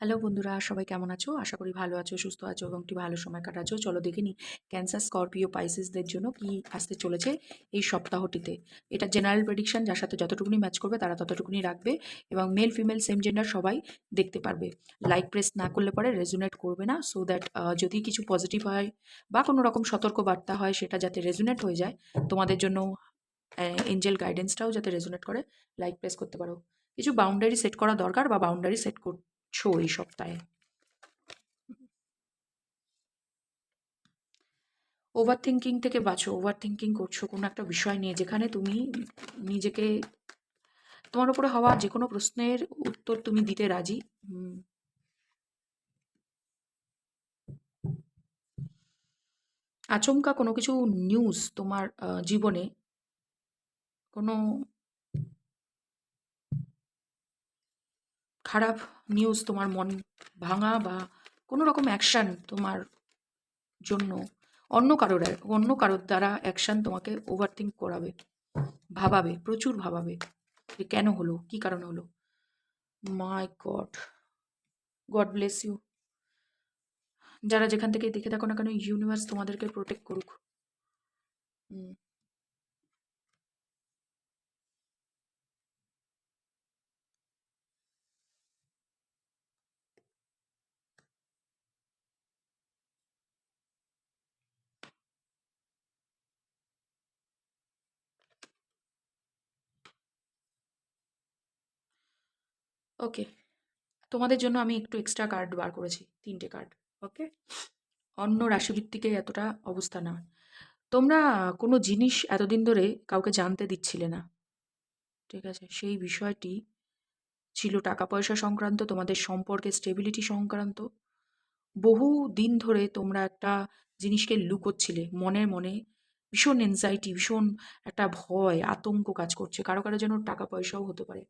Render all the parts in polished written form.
Hello বন্ধুরা, সবাই কেমন আছো? আশা করি ভালো আছো, সুস্থ আছো এবং একটি ভালো সময় কাটাচ্ছো। চলো দেখে নিই ক্যান্সার, স্করপিও, পাইসেসদের জন্য কি আসতে চলেছে এই সপ্তাহটিতে। এটা জেনারেল প্রেডিকশন, যার সাথে যতটুকুনি ম্যাচ করবে তারা ততটুকুনি রাখবে এবং মেল ফিমেল সেম জেন্ডার সবাই দেখতে পারবে। লাইক প্রেস না করলে পরে রেজোনেট করবে না, সো দ্যাট যদি কিছু পজিটিভ হয় বা কোনো রকম সতর্ক বার্তা হয় সেটা যাতে রেজোনেট হয়ে যায় তোমাদের জন্য, এঞ্জেল গাইডেন্সটাও যাতে রেজোনেট করে, লাইক প্রেস করতে পারো। কিছু বাউন্ডারি সেট করা দরকার বা বাউন্ডারি সেট করছো এই সপ্তাহে। ওভার থিঙ্কিং থেকে বাঁচো। ওভার থিঙ্কিং করছো কোনো একটা বিষয় নিয়ে, যেখানে তুমি নিজেকে, তোমার উপরে হওয়া যে কোনো প্রশ্নের উত্তর তুমি দিতে রাজি। হুম, আচমকা কোনো কিছু নিউজ তোমার জীবনে, কোনো খারাপ নিউজ তোমার মন ভাঙা বা কোনো রকম অ্যাকশন তোমার জন্য অন্য কারোর দ্বারা অ্যাকশন তোমাকে ওভার থিঙ্ক করাবে, ভাবাবে, প্রচুর ভাবাবে যে কেন হলো, কি কারণে হলো। মাই গড, গড ব্লেস ইউ। যারা যেখান থেকে দেখে থাকো না কেন, ইউনিভার্স তোমাদেরকে প্রোটেক্ট করুক। হুম, ওকে, তোমাদের জন্য আমি একটু এক্সট্রা কার্ড বার করেছি, 3টে কার্ড। ওকে, অন্য রাশিভিত্তিকে এতটা অবস্থা না। তোমরা কোনো জিনিস এতদিন ধরে কাউকে জানতে দিচ্ছিলে না, ঠিক আছে? সেই বিষয়টি ছিল টাকা পয়সা সংক্রান্ত, তোমাদের সম্পর্কে স্টেবিলিটি সংক্রান্ত। বহু দিন ধরে তোমরা একটা জিনিসকে লুকোচ্ছিলে মনের মনে। ভীষণ এনজাইটি, ভীষণ একটা ভয়, আতঙ্ক কাজ করছে। কারো কারো জন্য টাকা পয়সাও হতে পারে।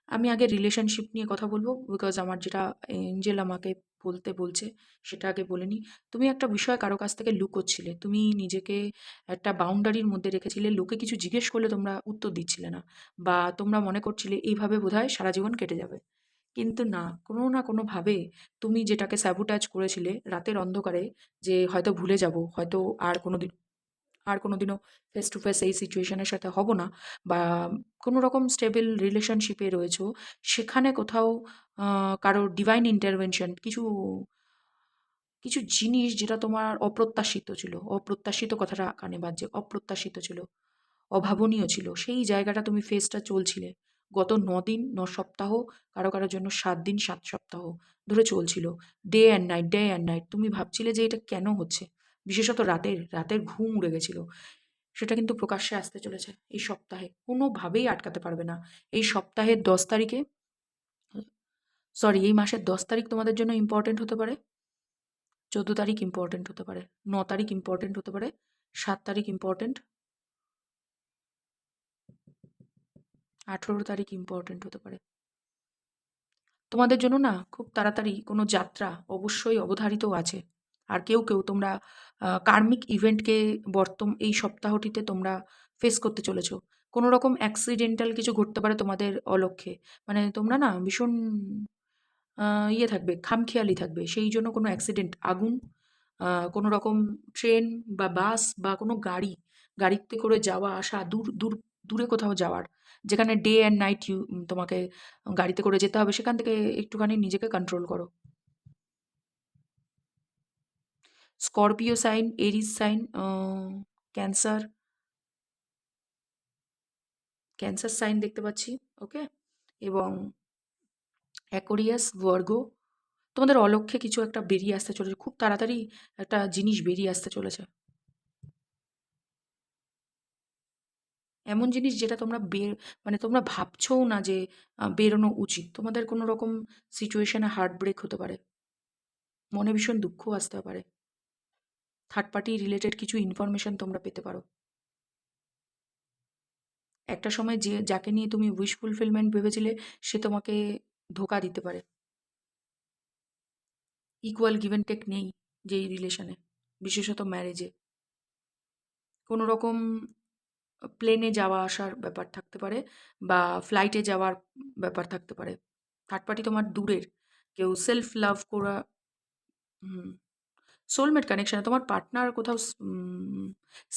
আমি আগে রিলেশনশিপ নিয়ে কথা বলবো, বিকজ আমার যেটা এঞ্জেল আমাকে বলতে বলছে সেটা আগে বলে নিই। তুমি একটা বিষয় কারো কাছ থেকে লুকোচ্ছিলে, তুমি নিজেকে একটা বাউন্ডারির মধ্যে রেখেছিলে। লোকে কিছু জিজ্ঞেস করলে তোমরা উত্তর দিচ্ছিলে না, বা তোমরা মনে করছিলে এইভাবে বোধহয় সারা জীবন কেটে যাবে। কিন্তু না কোনোভাবে তুমি যেটাকে স্যাবোটাজ করেছিলে রাতের অন্ধকারে, যে হয়তো ভুলে যাব, হয়তো আর কোনোদিন আর কোনোদিনও ফেস টু ফেস এই সিচুয়েশনের সাথে হব না, বা কোনো রকম স্টেবল রিলেশনশিপে রয়েছো, সেখানে কোথাও কারোর ডিভাইন ইন্টারভেনশন, কিছু কিছু জিনিস যেটা তোমার অপ্রত্যাশিত ছিল, অপ্রত্যাশিত কথাটা কানে বাজছে, অপ্রত্যাশিত ছিল, অভাবনীয় ছিল, সেই জায়গাটা তুমি ফেসটা চলছিলে গত 9 দিন, 9 সপ্তাহ, কারো কারোর জন্য 7 দিন, 7 সপ্তাহ ধরে চলছিল। Day and night, day and night তুমি ভাবছিলে যে এটা কেন হচ্ছে। বিশেষত রাতের রাতের ঘুম উড়ে গেছিল। সেটা কিন্তু প্রকাশ্যে আসতে চলেছে এই সপ্তাহে, কোনোভাবেই আটকাতে পারবে না। এই সপ্তাহের 10 তারিখে, সরি, এই মাসের 10 তারিখ তোমাদের জন্য ইম্পর্টেন্ট হতে পারে, 14 তারিখ ইম্পর্টেন্ট হতে পারে, 9 তারিখ ইম্পর্টেন্ট হতে পারে, 7 তারিখ ইম্পর্টেন্ট, 18 তারিখ ইম্পর্টেন্ট হতে পারে। তোমাদের জন্য না খুব তাড়াতাড়ি কোনো যাত্রা অবশ্যই অবধারিতও আছে। আর কেউ কেউ তোমরা কার্মিক ইভেন্টকে এই সপ্তাহটিতে তোমরা ফেস করতে চলেছো। কোনো রকম অ্যাক্সিডেন্টাল কিছু ঘটতে পারে তোমাদের অলক্ষ্যে। মানে তোমরা না ভীষণ ইয়ে থাকবে, খামখেয়ালি থাকবে। সেই জন্য কোনো অ্যাক্সিডেন্ট, আগুন, কোনো রকম ট্রেন বা বাস বা কোনো গাড়িতে করে যাওয়া আসা, দূরে কোথাও যাওয়ার, যেখানে ডে অ্যান্ড নাইট তোমাকে গাড়িতে করে যেতে হবে, সেখান থেকে একটুখানি নিজেকে কন্ট্রোল করো। Scorpio sign, Aries sign, Cancer, Cancer sign দেখতে পাচ্ছি। ওকে, এবং অ্যাকোরিয়াস, ভার্গো, তোমাদের অলক্ষ্যে কিছু একটা বেরিয়ে আসতে চলেছে, খুব তাড়াতাড়ি একটা জিনিস বেরিয়ে আসতে চলেছে। এমন জিনিস যেটা তোমরা মানে তোমরা ভাবছোও না যে বেরোনো উচিত। তোমাদের কোনো রকম সিচুয়েশনে হার্ট ব্রেক হতে পারে, মনে ভীষণ দুঃখও আসতে পারে, থার্ড পার্টি রিলেটেড কিছু ইনফরমেশন তোমরা পেতে পারো। একটা সময় যে যাকে নিয়ে তুমি উইশ ফুলফিলমেন্ট ভেবেছিলে, সে তোমাকে ধোকা দিতে পারে। ইকুয়াল গিভ অ্যান্ড টেক নেই যেই রিলেশনে, বিশেষত ম্যারেজে। কোনো রকম প্লেনে যাওয়া আসার ব্যাপার থাকতে পারে, বা ফ্লাইটে যাওয়ার ব্যাপার থাকতে পারে। থার্ড পার্টি তোমার দূরের, কেউ সেলফ লাভ করা। হুম। সোলমেট কানেকশন তোমার পার্টনার কোথাও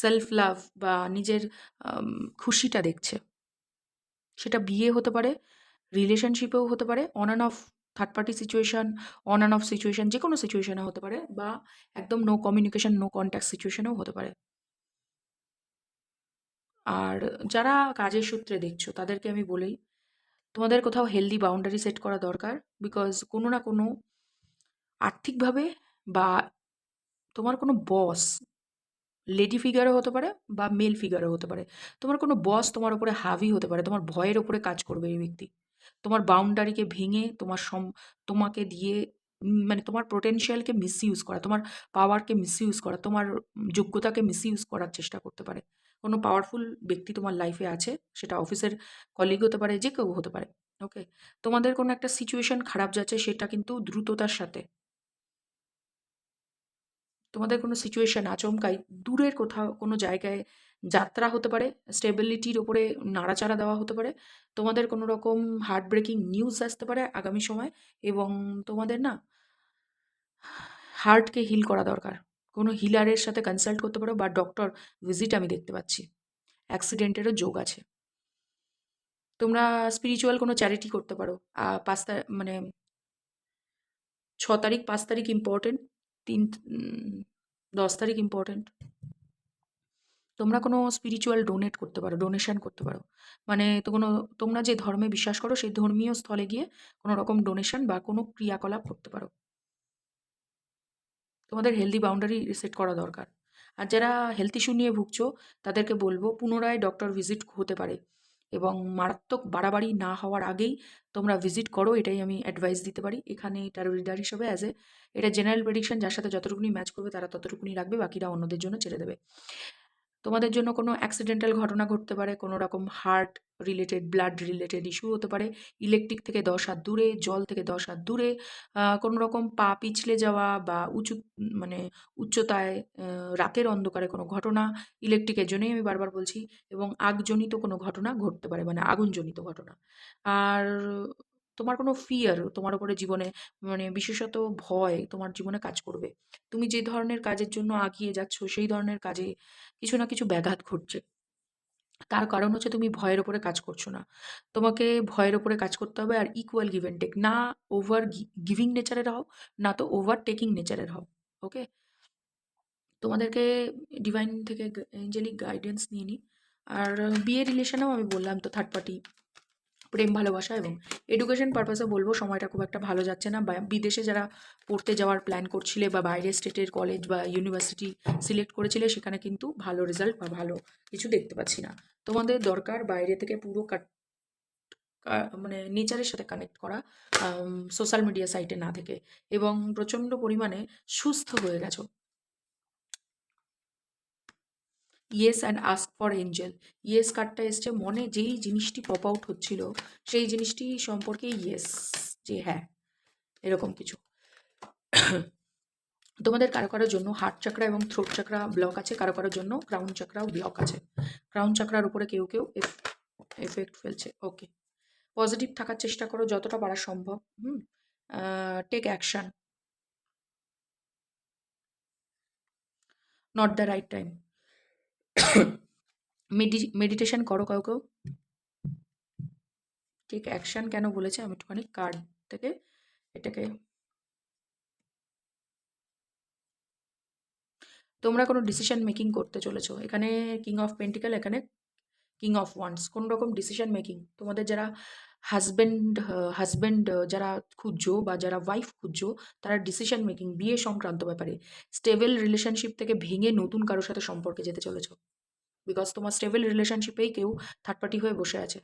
সেলফ লাভ বা নিজের আম, খুশিটা দেখছে। সেটা বিয়ে হতে পারে, রিলেশনশিপেও হতে পারে, on and of third party situation, on and of situation, যে কোনো সিচুয়েশনে হতে পারে, বা একদম নো কমিউনিকেশন নো কন্ট্যাক্ট সিচুয়েশনেও হতে পারে। আর যারা কাজের সূত্রে দেখছো তাদেরকে আমি বলি, তোমাদের কোথাও হেলদি বাউন্ডারি সেট করা দরকার। বিকজ কোনো না কোনো আর্থিকভাবে, বা তোমার কোনো বস লেডি ফিগারও হতে পারে বা মেল ফিগারও হতে পারে, তোমার কোনো বস তোমার উপরে হাভি হতে পারে, তোমার ভয়ের উপরে কাজ করবে এই ব্যক্তি। তোমার বাউন্ডারিকে ভেঙে তোমাকে দিয়ে মানে তোমার পোটেনশিয়ালকে মিসইউজ করা, তোমার পাওয়ারকে মিসইউজ করা, তোমার যোগ্যতাকে মিসইউজ করার চেষ্টা করতে পারে। কোনো পাওয়ারফুল ব্যক্তি তোমার লাইফে আছে, সেটা অফিসের কলিগ হতে পারে, যে কেউ হতে পারে। ওকে, তোমাদের কোনো একটা সিচুয়েশন খারাপ যাচ্ছে, সেটা কিন্তু দ্রুততার সাথে, তোমাদের কোনো সিচুয়েশন আচমকাই দূরের কোথাও কোনো জায়গায় যাত্রা হতে পারে, স্টেবিলিটির ওপরে নাড়াচাড়া দেওয়া হতে পারে, তোমাদের কোনো রকম হার্ট ব্রেকিং নিউজ আসতে পারে আগামী সময়, এবং তোমাদের না হার্টকে হিল করা দরকার। কোনো হিলারের সাথে কনসাল্ট করতে পারো, বা ডক্টর ভিজিট আমি দেখতে পাচ্ছি। অ্যাক্সিডেন্টেরও যোগ আছে। তোমরা স্পিরিচুয়াল কোনো চ্যারিটি করতে পারো। 5 তারিখ মানে 6 তারিখ, 5 তারিখ ইম্পর্টেন্ট, 10 তারিখ ইম্পর্টেন্ট। তোমরা কোনো স্পিরিচুয়াল ডোনেট করতে পারো, ডোনেশন করতে পারো। মানে তো কোনো, তোমরা যে ধর্মে বিশ্বাস করো সেই ধর্মীয় স্থলে গিয়ে কোনো রকম ডোনেশন বা কোনো ক্রিয়াকলাপ করতে পারো। তোমাদের হেলদি বাউন্ডারি সেট করা দরকার। আর যারা হেলথ ইস্যু নিয়ে ভুগছো, তাদেরকে বলবো পুনরায় ডক্টর ভিজিট হতে পারে, এবং মারাত্মক বাড়াবাড়ি না হওয়ার আগেই তোমরা ভিজিট করো, এটাই আমি অ্যাডভাইস দিতে পারি। এখানে ট্যারো রিডার হিসেবে এটা জেনারেল প্রেডিকশন, যার সাথে যতটুকুনি ম্যাচ করবে তারা ততটুকুনি রাখবে, বাকিরা অন্যদের জন্য ছেড়ে দেবে। তোমাদের জন্য কোনো অ্যাক্সিডেন্টাল ঘটনা ঘটতে পারে, কোনো রকম heart related, blood related issue হতে পারে, ইলেকট্রিক থেকে 10 হাত দূরে, জল থেকে 10 হাত দূরে, কোনো রকম পা পিছলে যাওয়া বা মানে উচ্চতায়, রাতের অন্ধকারে কোনো ঘটনা, ইলেকট্রিকের জন্যই আমি বারবার বলছি, এবং আগজনিত কোনো ঘটনা ঘটতে পারে, মানে আগুনজনিত ঘটনা। আর তোমার কোনো ফিয়ার তোমার উপরে জীবনে, মানে বিশেষত ভয় তোমার জীবনে কাজ করবে। তুমি যে ধরনের কাজের জন্য আগিয়ে যাচ্ছ সেই ধরনের কাজে কিছু না কিছু ব্যাঘাত ঘটছে। তার কারণ হচ্ছে তুমি ভয়ের উপরে কাজ করছো না। তোমাকে ভয়ের উপরে কাজ করতে হবে, আর ইকুয়াল গিভ অ্যান্ড টেক। না ওভার গিভিং নেচারের হও, না তো ওভার টেকিং নেচারের হও। ওকে? তোমাদেরকে ডিভাইন থেকে এঞ্জেলিক গাইডেন্স নিয়ে নিই। আর বিয়ে রিলেশনেও আমি বললাম তো, থার্ড পার্টি, প্রেম ভালোবাসা এবং এডুকেশন পারপাসে বলবো সময়টা খুব একটা ভালো যাচ্ছে না। বা বিদেশে যারা পড়তে যাওয়ার প্ল্যান করছিলে, বা বাইরের স্টেটের কলেজ বা ইউনিভার্সিটি সিলেক্ট করেছিলে, সেখানে কিন্তু ভালো রেজাল্ট বা ভালো কিছু দেখতে পাচ্ছি না। তোমাদের দরকার বাইরে থেকে পুরো মানে নেচারের সাথে কানেক্ট করা, সোশ্যাল মিডিয়া সাইটে না থেকে, এবং প্রচণ্ড পরিমাণে সুস্থ হয়ে গেছো। Yes and ask for Angel. Yes কার্ডটা এসছে, মনে যেই জিনিসটি পপ আউট হচ্ছিল সেই জিনিসটি সম্পর্কে ইয়েস, যে হ্যাঁ, এরকম কিছু। তোমাদের কারো কারোর জন্য হার্ট চাকরা এবং থ্রোট চাকরা ব্লক আছে, কারো কারোর জন্য ক্রাউন চাকরাও ব্লক আছে। ক্রাউন চাকরার উপরে কেউ কেউ এফেক্ট ফেলছে। ওকে, পজিটিভ থাকার চেষ্টা করো যতটা পারা সম্ভব। Take action, not the right time. Meditation করো কেউ কেউ। টেক অ্যাকশন কেন বলেছে, আমি একটুখানি কার্ড থেকে এটাকে, তোমরা কোনো ডিসিশন মেকিং করতে চলেছো। এখানে কিং অফ পেন্টিক্যাল, এখানে কিং অফ ওয়ান্ডস। কোনো রকম ডিসিশন মেকিং, তোমাদের যারা হাজব্যান্ড হাজব্যান্ড যারা খুঁজছো, বা যারা ওয়াইফ খুঁজছো, তারা ডিসিশন মেকিং বিয়ে সংক্রান্ত ব্যাপারে স্টেবল রিলেশনশিপ থেকে ভেঙে নতুন কারোর সাথে সম্পর্কে যেতে চলেছো। বিকজ তোমার স্টেবল রিলেশনশিপেই কেউ থার্ড পার্টি হয়ে বসে আছে।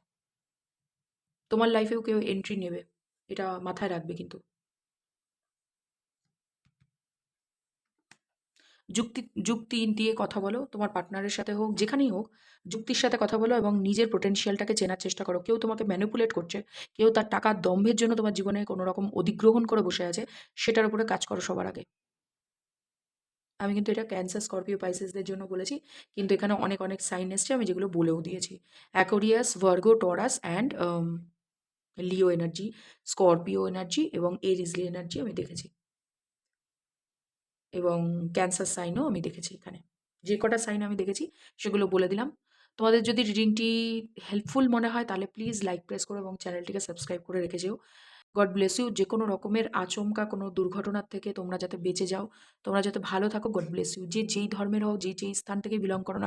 তোমার লাইফেও কেউ এন্ট্রি নেবে, এটা মাথায় রাখবে কিন্তু। যুক্তি যুক্তি দিয়ে কথা বলো, তোমার পার্টনারের সাথে হোক, যেখানেই হোক, যুক্তির সাথে কথা বলো এবং নিজের পোটেনশিয়ালটাকে চেনার চেষ্টা করো। কেউ তোমাকে ম্যানিপুলেট করছে, কেউ তার টাকার দম্ভের জন্য তোমার জীবনে কোনো রকম অধিগ্রহণ করে বসে আছে, সেটার উপরে কাজ করো সবার আগে। আমি কিন্তু এটা ক্যান্সার, স্করপিও, পাইসেসদের জন্য বলেছি, কিন্তু এখানে অনেক অনেক সাইন এসছে, আমি যেগুলো বলেও দিয়েছি। Aquarius, Virgo, Taurus and Leo energy, Scorpio energy এবং এরিজলি এনার্জি আমি দেখেছি, এবং ক্যান্সার সাইনও আমি দেখেছি এখানে। যে কটা সাইন আমি দেখেছি সেগুলো বলে দিলাম। তোমাদের যদি রিডিংটি হেল্পফুল মনে হয় তাহলে প্লিজ লাইক প্রেস করো এবং চ্যানেলটিকে সাবস্ক্রাইব করে রেখে যেও। God bless you. যে কোনো রকমের আচমকা কোনো দুর্ঘটনার থেকে তোমরা যাতে বেঁচে যাও, তোমরা যাতে ভালো থাকো। God bless you. যে যেই ধর্মের হও, যে যেই স্থান থেকে বিলং করো না